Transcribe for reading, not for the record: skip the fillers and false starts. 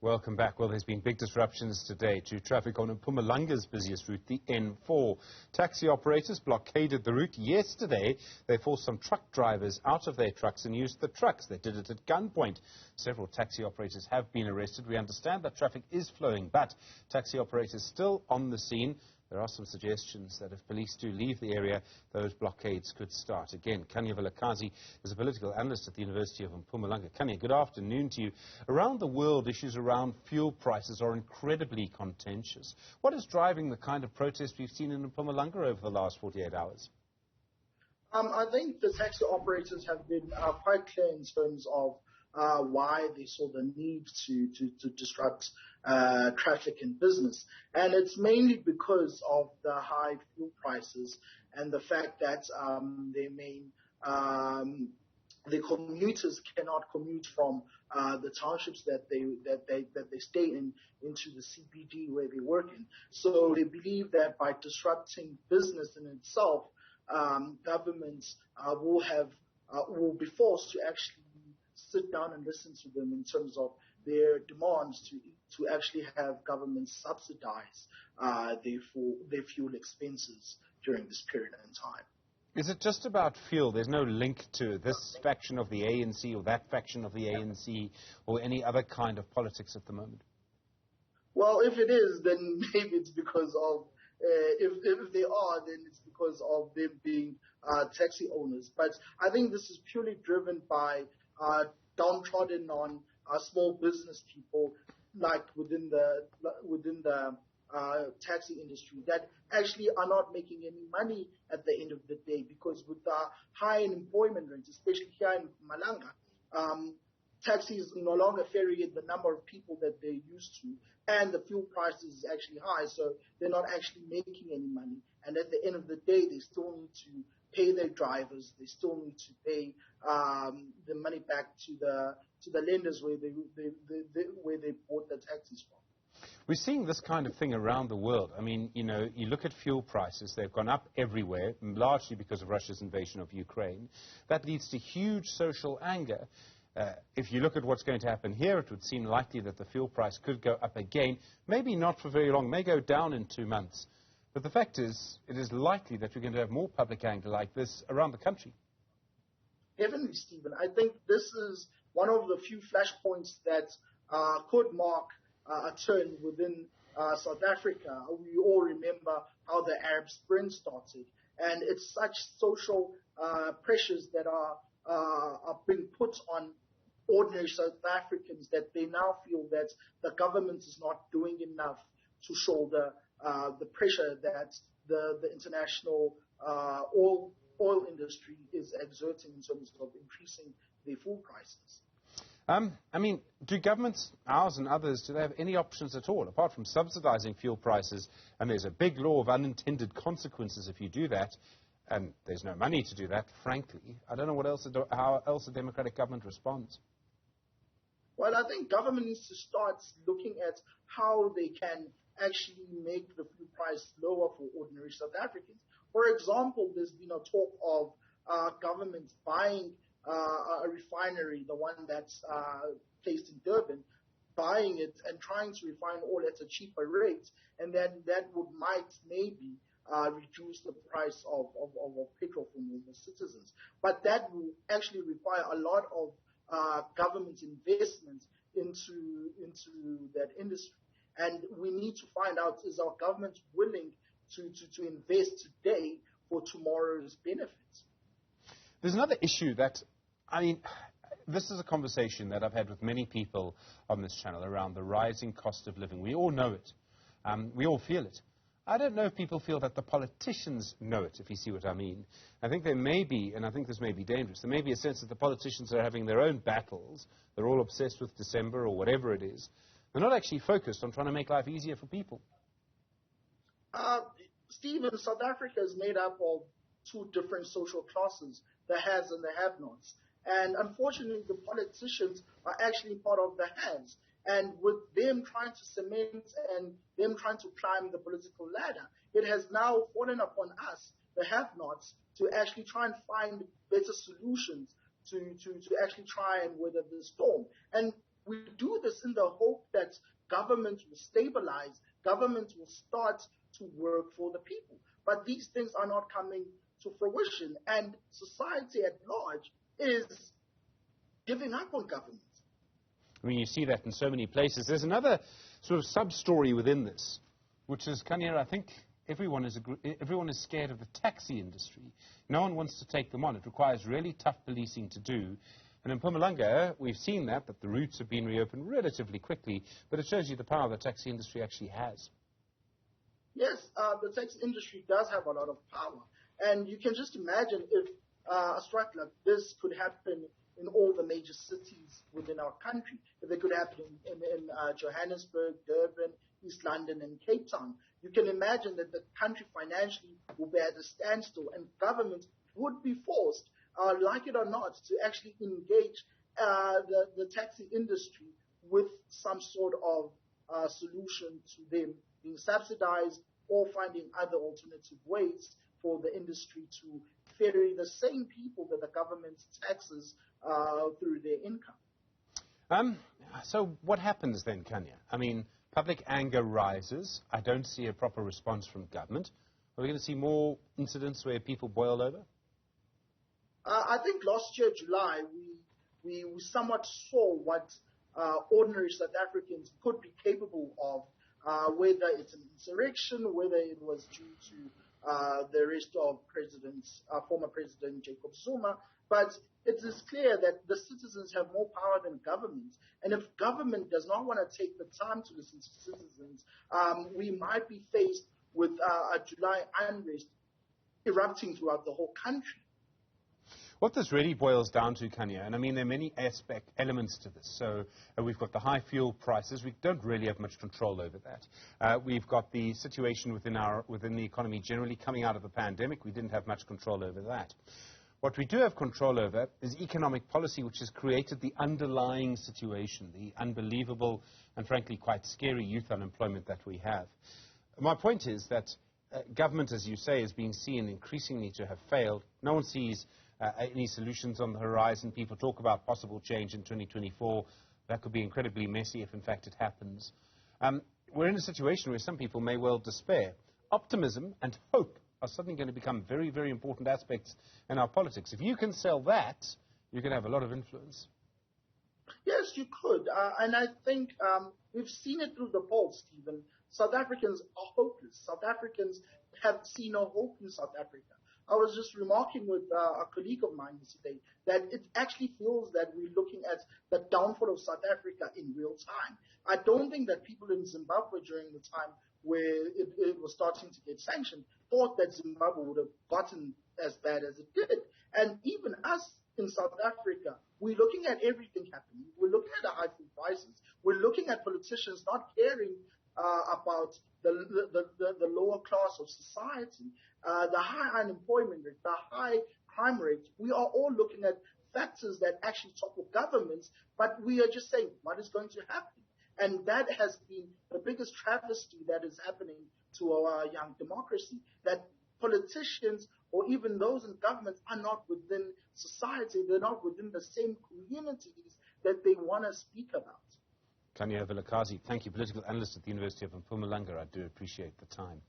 Welcome back. Well, there's been big disruptions today to traffic on Mpumalanga's busiest route, the N4. Taxi operators blockaded the route yesterday. They forced some truck drivers out of their trucks and used the trucks. They did it at gunpoint. Several taxi operators have been arrested. We understand that traffic is flowing, but taxi operators still on the scene. There are some suggestions that if police do leave the area, those blockades could start again. Khaya Vilakazi is a political analyst at the University of Mpumalanga. Khaya, good afternoon to you. Around the world, issues around fuel prices are incredibly contentious. What is driving the kind of protest we've seen in Mpumalanga over the last 48 hours? I think the taxi operators have been quite clear in terms of why they saw the need to disrupt traffic and business. And it's mainly because of the high fuel prices and the fact that the commuters cannot commute from the townships that they stay in into the CBD where they work in. So they believe that by disrupting business in itself, governments will be forced to actually sit down and listen to them in terms of their demands to actually have governments subsidize their fuel expenses during this period in time. Is it just about fuel? There's no link to this faction of the ANC or that faction of the ANC or any other kind of politics at the moment? Well, if it is, then maybe it's because of, if they are, then it's because of them being taxi owners. But I think this is purely driven by downtrodden on small business people, like within the taxi industry, that actually are not making any money at the end of the day, because with the high unemployment rates, especially here in Mpumalanga, taxis no longer ferry the number of people that they used to, and the fuel price is actually high, so they're not actually making any money. And at the end of the day, they still need to pay their drivers. They still need to pay the money back to the lenders where they bought the taxis from. We're seeing this kind of thing around the world. I mean, you know, you look at fuel prices, they've gone up everywhere, largely because of Russia's invasion of Ukraine. That leads to huge social anger. If you look at what's going to happen here, it would seem likely that the fuel price could go up again, maybe not for very long, may go down in 2 months. But the fact is, it is likely that we're going to have more public anger like this around the country. Definitely, Stephen. I think this is one of the few flashpoints that could mark a turn within South Africa. We all remember how the Arab Spring started, and it's such social pressures that are being put on ordinary South Africans that they now feel that the government is not doing enough to shoulder the pressure that the international oil industry is exerting in terms of increasing their fuel prices. I mean, do governments, ours and others, do they have any options at all, apart from subsidizing fuel prices? And there's a big law of unintended consequences if you do that, and there's no money to do that, frankly. I don't know how else a democratic government responds. Well, I think government needs to start looking at how they can actually make the fuel price lower for ordinary South Africans. For example, there's been a talk of government buying a refinery, the one that's placed in Durban, buying it and trying to refine oil at a cheaper rate, and then that might maybe reduce the price of petrol for normal citizens. But that will actually require a lot of government investment into that industry. And we need to find out, is our government willing to invest today for tomorrow's benefits? There's another issue that, I mean, this is a conversation that I've had with many people on this channel around the rising cost of living. We all know it. We all feel it. I don't know if people feel that the politicians know it, if you see what I mean. I think there may be, and I think this may be dangerous, there may be a sense that the politicians are having their own battles. They're all obsessed with December or whatever it is. They're not actually focused on trying to make life easier for people. Stephen, South Africa is made up of two different social classes, the haves and the have-nots. And unfortunately, the politicians are actually part of the haves. And with them trying to cement and them trying to climb the political ladder, it has now fallen upon us, the have-nots, to actually try and find better solutions to actually try and weather the storm. And we do this in the hope that government will stabilize, government will start to work for the people. But these things are not coming to fruition, and society at large is giving up on government. I mean, you see that in so many places. There's another sort of sub-story within this, which is, Khaya, I think everyone is scared of the taxi industry. No one wants to take them on. It requires really tough policing to do. And in Mpumalanga, we've seen that the routes have been reopened relatively quickly, but it shows you the power the taxi industry actually has. Yes, the taxi industry does have a lot of power. And you can just imagine if a strike like this could happen in all the major cities within our country. If it could happen in Johannesburg, Durban, East London, and Cape Town. You can imagine that the country financially will be at a standstill, and government would be forced, like it or not, to actually engage the taxi industry with some sort of solution to them being subsidized or finding other alternative ways for the industry to ferry the same people that the government taxes through their income. So what happens then, Khaya? I mean, public anger rises. I don't see a proper response from government. Are we going to see more incidents where people boil over? I think last year, July, we somewhat saw what ordinary South Africans could be capable of, whether it's an insurrection, whether it was due to the arrest of former President Jacob Zuma. But it is clear that the citizens have more power than government. And if government does not want to take the time to listen to citizens, we might be faced with a July unrest erupting throughout the whole country. What this really boils down to, Khaya, and I mean there are many elements to this. So we've got the high fuel prices. We don't really have much control over that. We've got the situation within the economy generally coming out of the pandemic. We didn't have much control over that. What we do have control over is economic policy, which has created the underlying situation, the unbelievable and frankly quite scary youth unemployment that we have. My point is that government, as you say, is being seen increasingly to have failed. No one sees any solutions on the horizon. People talk about possible change in 2024. That could be incredibly messy if, in fact, it happens. We're in a situation where some people may well despair. Optimism and hope are suddenly going to become very, very important aspects in our politics. If you can sell that, you can have a lot of influence. Yes, you could. And I think we've seen it through the polls, Stephen. South Africans are hopeless. South Africans have seen no hope in South Africa. I was just remarking with a colleague of mine yesterday that it actually feels that we're looking at the downfall of South Africa in real time. I don't think that people in Zimbabwe during the time where it was starting to get sanctioned thought that Zimbabwe would have gotten as bad as it did. And even us in South Africa, we're looking at everything happening. We're looking at the high food prices. We're looking at politicians not caring about the lower class of society, the high unemployment rate, the high crime rate. We are all looking at factors that actually topple governments, but we are just saying, what is going to happen? And that has been the biggest travesty that is happening to our young democracy, that politicians or even those in government are not within society. They're not within the same communities that they want to speak about. Khaya Vilakazi, thank you, political analyst at the University of Mpumalanga. I do appreciate the time.